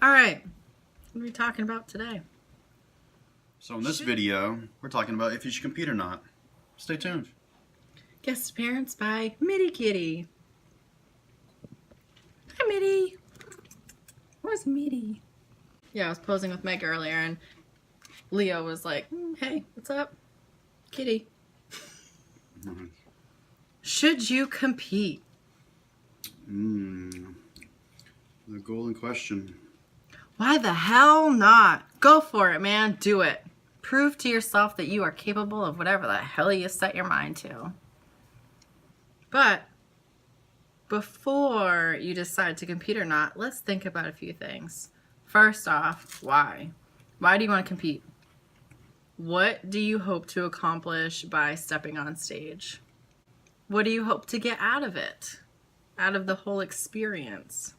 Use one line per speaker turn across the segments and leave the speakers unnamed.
All right, what are we talking about today?
So in this video, we're talking about if you should compete or not. Stay tuned.
Guest appearance by Mitty Kitty. Hi, Mitty. Where's Mitty? Yeah, I was posing with Meg earlier, and Leo was like, hey, what's up? Kitty. Should you compete?
The golden question.
Why the hell not? Go for it, man. Do it. Prove to yourself that you are capable of whatever the hell you set your mind to. But before you decide to compete or not, let's think about a few things. First off, why? Why do you want to compete? What do you hope to accomplish by stepping on stage? What do you hope to get out of it? Out of the whole experience?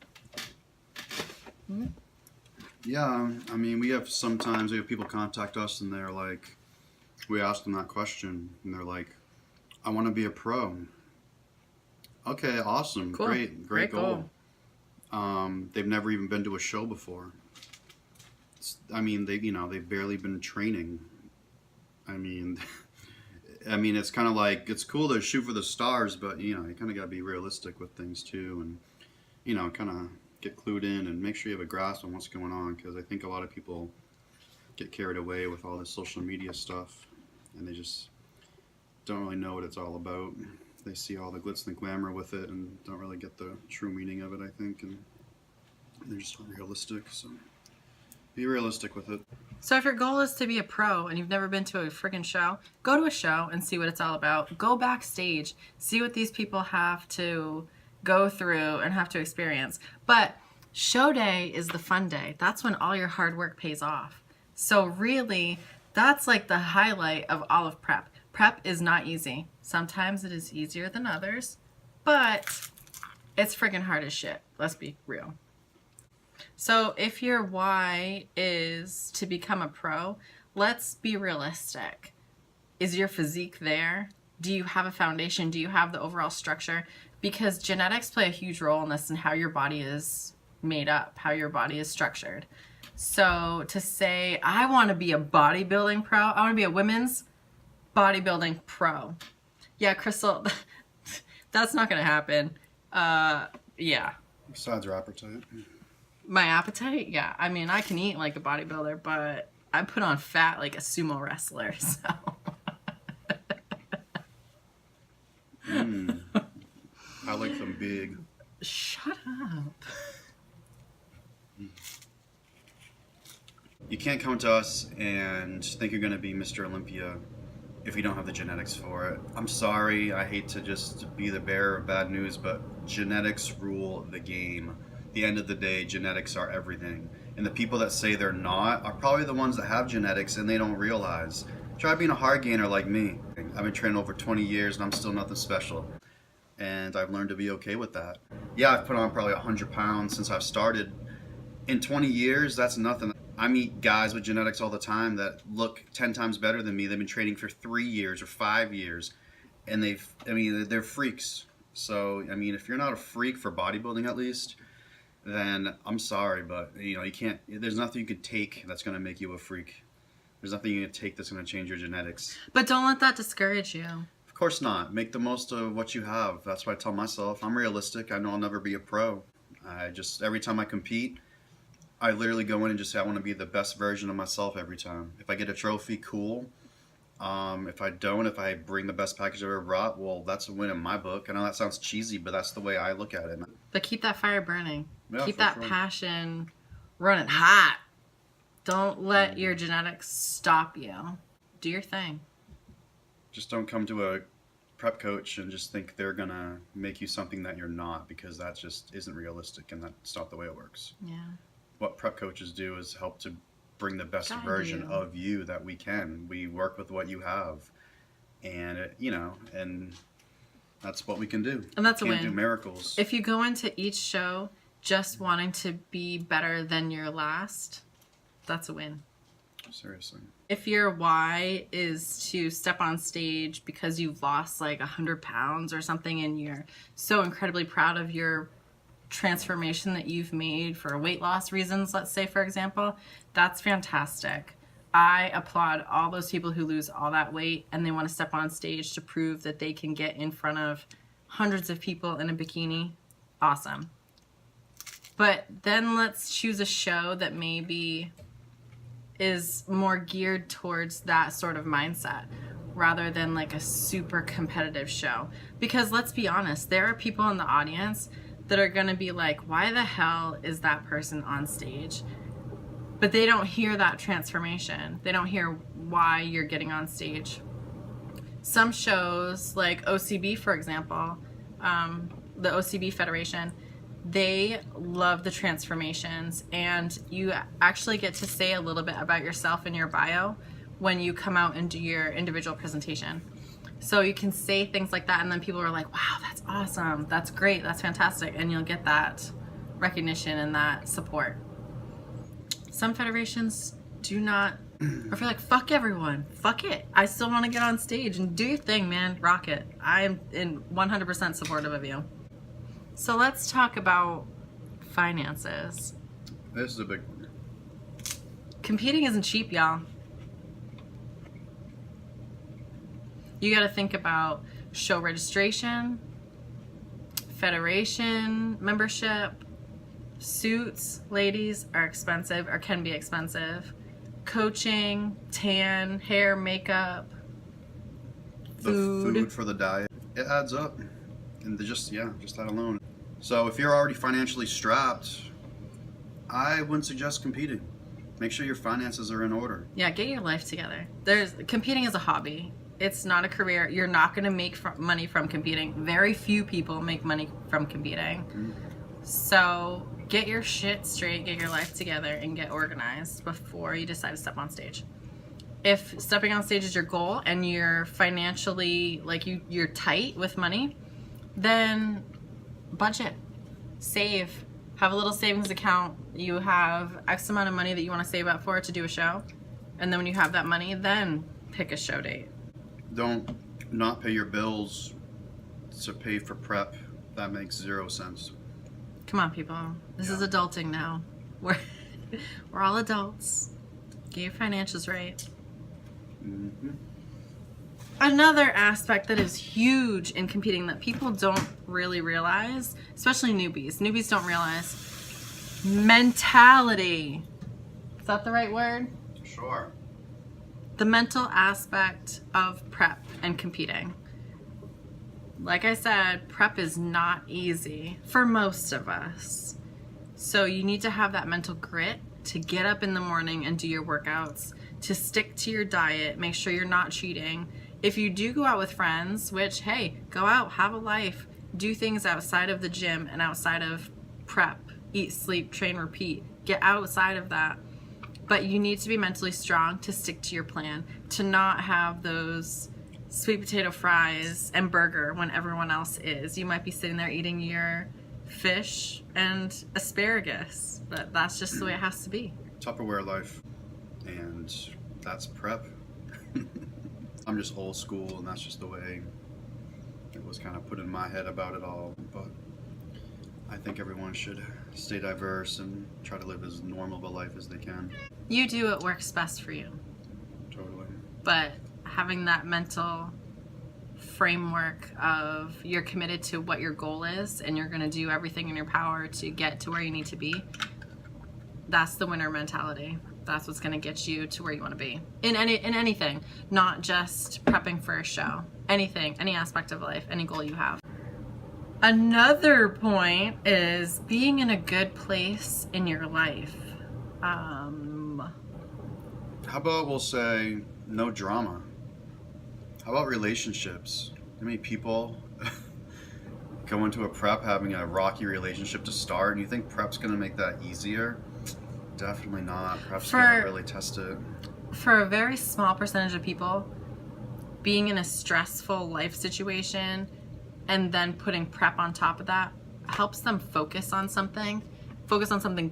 Yeah, I mean, we have people contact us and they're like, we ask them that question and they're like, I want to be a pro. Okay, awesome.
Cool.
Great goal. They've never even been to a show before. They've barely been training. I mean, it's kind of like, it's cool to shoot for the stars, but you kind of got to be realistic with things too, and kind of get clued in and make sure you have a grasp on what's going on, because I think a lot of people get carried away with all this social media stuff and they just don't really know what it's all about. They see all the glitz and glamour with it and don't really get the true meaning of it, I think, and they're just not realistic. So be realistic with it.
So if your goal is to be a pro and you've never been to a friggin' show, go to a show and see what it's all about. Go backstage, see what these people have to go through and have to experience. But show day is the fun day. That's when all your hard work pays off. So really, that's like the highlight of all of prep. Prep is not easy. Sometimes it is easier than others, but it's friggin' hard as shit. Let's be real. So if your why is to become a pro, let's be realistic. Is your physique there? Do you have a foundation? Do you have the overall structure? Because genetics play a huge role in this and how your body is made up, how your body is structured. So to say, I want to be a bodybuilding pro, I want to be a women's bodybuilding pro. Yeah, Crystal, that's not going to happen. Yeah.
Besides your appetite.
My appetite? Yeah. I mean, I can eat like a bodybuilder, but I put on fat like a sumo wrestler, so.
I like them big.
Shut up.
You can't come to us and think you're going to be Mr. Olympia if you don't have the genetics for it. I'm sorry, I hate to just be the bearer of bad news, but genetics rule the game. At the end of the day, genetics are everything. And the people that say they're not are probably the ones that have genetics and they don't realize. Try being a hard gainer like me. I've been training over 20 years and I'm still nothing special. And I've learned to be okay with that. Yeah, I've put on probably 100 pounds since I've started. In 20 years, that's nothing. I meet guys with genetics all the time that look 10 times better than me. They've been training for 3 years or 5 years, and they're freaks. So, if you're not a freak for bodybuilding at least, then I'm sorry, but you can't, there's nothing you can take that's going to make you a freak. There's nothing you can take that's going to change your genetics.
But don't let that discourage you.
Of course not. Make the most of what you have. That's what I tell myself. I'm realistic. I know I'll never be a pro. Every time I compete, I literally go in and just say I want to be the best version of myself every time. If I get a trophy, cool. If I don't, if I bring the best package I've ever brought, well, that's a win in my book. I know that sounds cheesy, but that's the way I look at it.
But keep that fire burning.
Yeah,
keep that passion running hot. Don't let your genetics stop you. Do your thing.
Just don't come to a prep coach and just think they're going to make you something that you're not, because that just isn't realistic and that's not the way it works.
Yeah.
What prep coaches do is help to bring the best version of you that we can. We work with what you have, and and that's what we can do.
And that's a win.
We can't do miracles.
If you go into each show just wanting to be better than your last, that's a win.
Seriously.
If your why is to step on stage because you've lost like 100 pounds or something and you're so incredibly proud of your transformation that you've made for weight loss reasons, let's say, for example, that's fantastic. I applaud all those people who lose all that weight and they want to step on stage to prove that they can get in front of hundreds of people in a bikini. Awesome. But then let's choose a show that maybe is more geared towards that sort of mindset rather than like a super competitive show. Because let's be honest, there are people in the audience that are going to be like, why the hell is that person on stage? But they don't hear that transformation. They don't hear why you're getting on stage. Some shows, like OCB, for example, the OCB Federation, they love the transformations, and you actually get to say a little bit about yourself in your bio when you come out and do your individual presentation. So you can say things like that, and then people are like, wow, that's awesome, that's great, that's fantastic, and you'll get that recognition and that support. Some federations do not, or feel like, fuck everyone, fuck it. I still want to get on stage and do your thing, man, rock it. I am 100% supportive of you. So let's talk about finances.
This is a big one.
Competing isn't cheap, y'all. You got to think about show registration, federation membership. Suits, ladies, are expensive or can be expensive. Coaching, tan, hair, makeup, food.
The food for the diet, it adds up. And just that alone. So if you're already financially strapped, I wouldn't suggest competing. Make sure your finances are in order.
Yeah, get your life together. Competing is a hobby. It's not a career. You're not going to make money from competing. Very few people make money from competing. Mm-hmm. So get your shit straight, get your life together, and get organized before you decide to step on stage. If stepping on stage is your goal and you're financially, like you're tight with money, then budget, save, have a little savings account. You have X amount of money that you want to save up for to do a show. And then when you have that money, then pick a show date.
Don't not pay your bills to pay for prep. That makes 0 sense.
Come on, people. This is adulting now. We're all adults. Get your financials right.
Mm-hmm.
Another aspect that is huge in competing that people don't really realize, especially newbies. Newbies don't realize mentality. Is that the right word?
Sure.
The mental aspect of prep and competing. Like I said, prep is not easy for most of us. So you need to have that mental grit to get up in the morning and do your workouts, to stick to your diet, make sure you're not cheating. If you do go out with friends, which, hey, go out, have a life, do things outside of the gym and outside of prep, eat, sleep, train, repeat. Get outside of that. But you need to be mentally strong to stick to your plan, to not have those sweet potato fries and burger when everyone else is. You might be sitting there eating your fish and asparagus, but that's just the way it has to be.
Tupperware life, and that's prep. I'm just old school, and that's just the way it was kind of put in my head about it all. But I think everyone should stay diverse and try to live as normal of a life as they can.
You do what works best for you.
Totally.
But having that mental framework of you're committed to what your goal is and you're going to do everything in your power to get to where you need to be, that's the winner mentality. That's what's going to get you to where you want to be in anything, not just prepping for a show. Anything, any aspect of life, any goal you have. Another point is being in a good place in your life.
How about we'll say no drama? How about relationships? How many people go into a prep having a rocky relationship to start, and you think prep's going to make that easier? Definitely not. Prep's going to really test it.
For a very small percentage of people, being in a stressful life situation and then putting prep on top of that helps them focus on something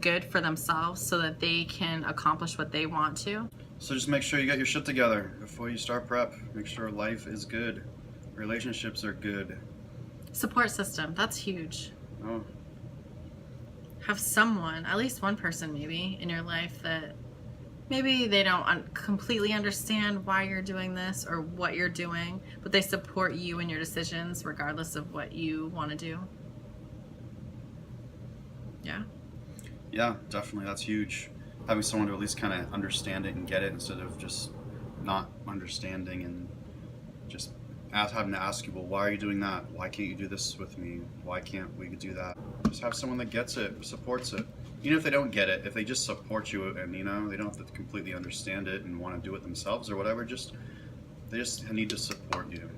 good for themselves so that they can accomplish what they want to.
So just make sure you got your shit together before you start prep. Make sure life is good. Relationships are good.
Support system, that's huge.
Oh,
have someone, at least one person maybe, in your life that maybe they don't completely understand why you're doing this or what you're doing, but they support you in your decisions regardless of what you want to do. Yeah.
Yeah, definitely. That's huge. Having someone to at least kind of understand it and get it instead of just not understanding and just having to ask you, well, why are you doing that? Why can't you do this with me? Why can't we do that? Just have someone that gets it, supports it. Even if they don't get it, if they just support you and, you know, they don't have to completely understand it and want to do it themselves or whatever, they just need to support you.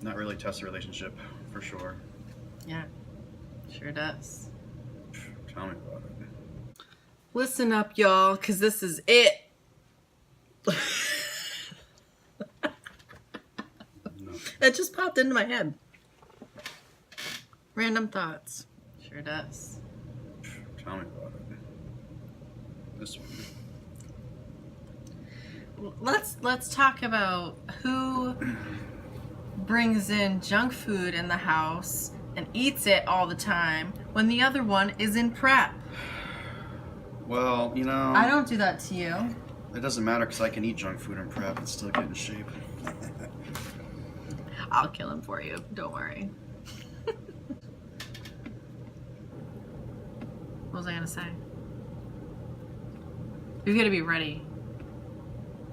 Not really test a relationship, for sure.
Yeah, sure does.
Tell me about it.
Listen up, y'all, because this is it.
No.
It just popped into my head. Random thoughts. Sure does.
Tell me about it. This one.
Let's talk about who brings in junk food in the house and eats it all the time when the other one is in prep.
Well, you know,
I don't do that to you.
it doesn't matter because I can eat junk food and prep and still get in shape.
I'll kill him for you. Don't worry. What was I gonna say? You've got to be ready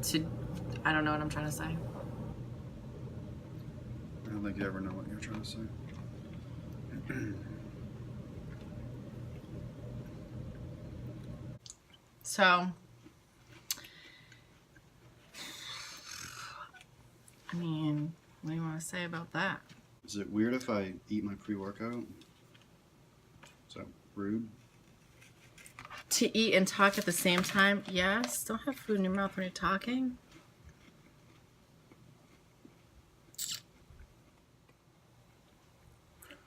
to. I don't know what I'm trying to say.
I don't think you ever know what you're trying to say.
So, I mean, what do you want to say about that?
Is it weird if I eat my pre-workout? Is that rude?
To eat and talk at the same time? Yes. Don't have food in your mouth when you're talking.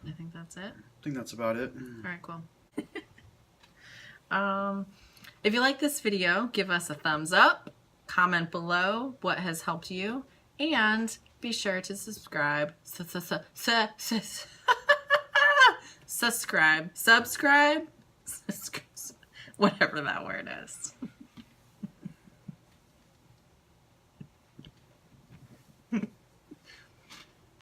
I think that's it.
I think that's about it.
All right, cool. If you like this video, give us a thumbs up, comment below what has helped you, and be sure to subscribe. Subscribe. Whatever that word is.